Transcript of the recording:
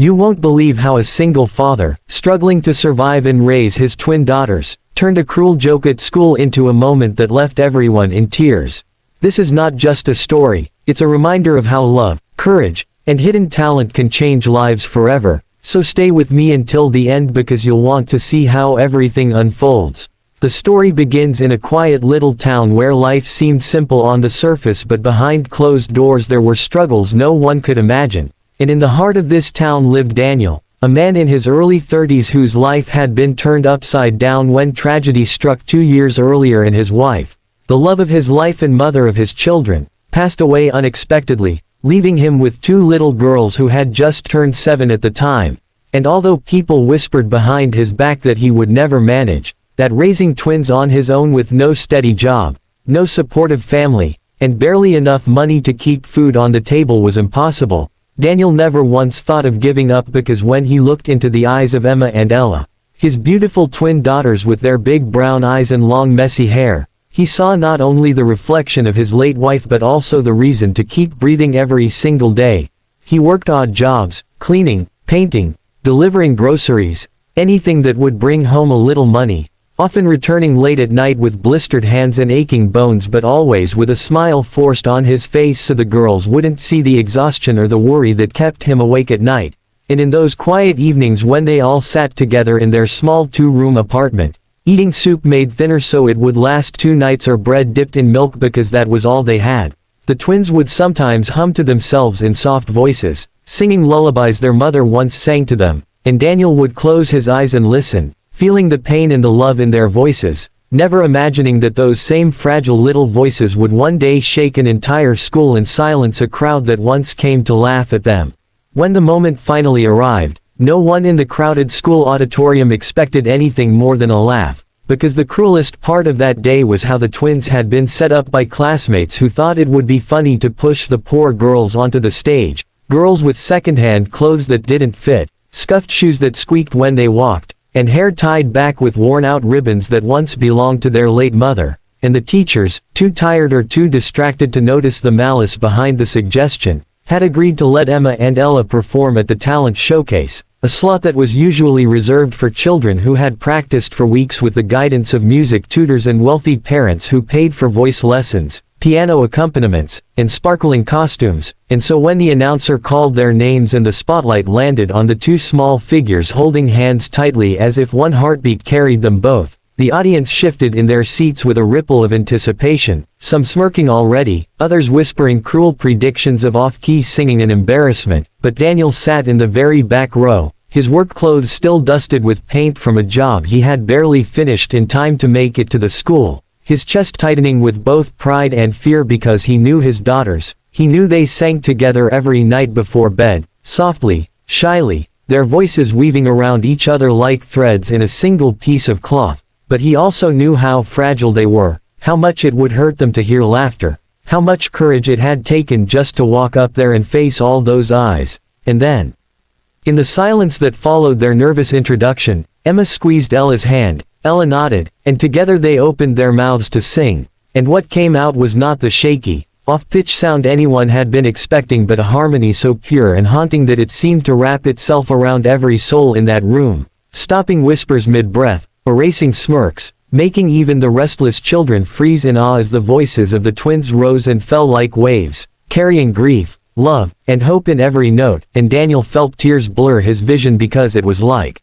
You won't believe how a single father, struggling to survive and raise his twin daughters, turned a cruel joke at school into a moment that left everyone in tears. This is not just a story, it's a reminder of how love, courage, and hidden talent can change lives forever. So stay with me until the end because you'll want to see how everything unfolds. The story begins in a quiet little town where life seemed simple on the surface, but behind closed doors there were struggles no one could imagine. And in the heart of this town lived Daniel, a man in his early 30s whose life had been turned upside down when tragedy struck 2 years earlier, and his wife, the love of his life and mother of his children, passed away unexpectedly, leaving him with 2 little girls who had just turned 7 at the time. And although people whispered behind his back that he would never manage, that raising twins on his own with no steady job, no supportive family, and barely enough money to keep food on the table was impossible, Daniel never once thought of giving up, because when he looked into the eyes of Emma and Ella, his beautiful twin daughters with their big brown eyes and long messy hair, he saw not only the reflection of his late wife but also the reason to keep breathing every single day. He worked odd jobs, cleaning, painting, delivering groceries, anything that would bring home a little money, often returning late at night with blistered hands and aching bones, but always with a smile forced on his face so the girls wouldn't see the exhaustion or the worry that kept him awake at night. And in those quiet evenings when they all sat together in their small 2-room apartment, eating soup made thinner so it would last 2 nights or bread dipped in milk because that was all they had, the twins would sometimes hum to themselves in soft voices, singing lullabies their mother once sang to them, and Daniel would close his eyes and listen, feeling the pain and the love in their voices, never imagining that those same fragile little voices would one day shake an entire school and silence a crowd that once came to laugh at them. When the moment finally arrived, no one in the crowded school auditorium expected anything more than a laugh, because the cruelest part of that day was how the twins had been set up by classmates who thought it would be funny to push the poor girls onto the stage, girls with second-hand clothes that didn't fit, scuffed shoes that squeaked when they walked, and hair tied back with worn-out ribbons that once belonged to their late mother, and the teachers, too tired or too distracted to notice the malice behind the suggestion, had agreed to let Emma and Ella perform at the talent showcase, a slot that was usually reserved for children who had practiced for weeks with the guidance of music tutors and wealthy parents who paid for voice lessons, piano accompaniments, and sparkling costumes. And so when the announcer called their names and the spotlight landed on the 2 small figures holding hands tightly as if one heartbeat carried them both, the audience shifted in their seats with a ripple of anticipation, some smirking already, others whispering cruel predictions of off-key singing and embarrassment. But Daniel sat in the very back row, his work clothes still dusted with paint from a job he had barely finished in time to make it to the school, his chest tightening with both pride and fear because he knew his daughters. He knew they sang together every night before bed, softly, shyly, their voices weaving around each other like threads in a single piece of cloth. But he also knew how fragile they were, how much it would hurt them to hear laughter, how much courage it had taken just to walk up there and face all those eyes. And then, in the silence that followed their nervous introduction, Emma squeezed Ella's hand, Ella nodded, and together they opened their mouths to sing. And what came out was not the shaky, off-pitch sound anyone had been expecting, but a harmony so pure and haunting that it seemed to wrap itself around every soul in that room, stopping whispers mid-breath, erasing smirks, making even the restless children freeze in awe as the voices of the twins rose and fell like waves, carrying grief, love, and hope in every note. And Daniel felt tears blur his vision because it was like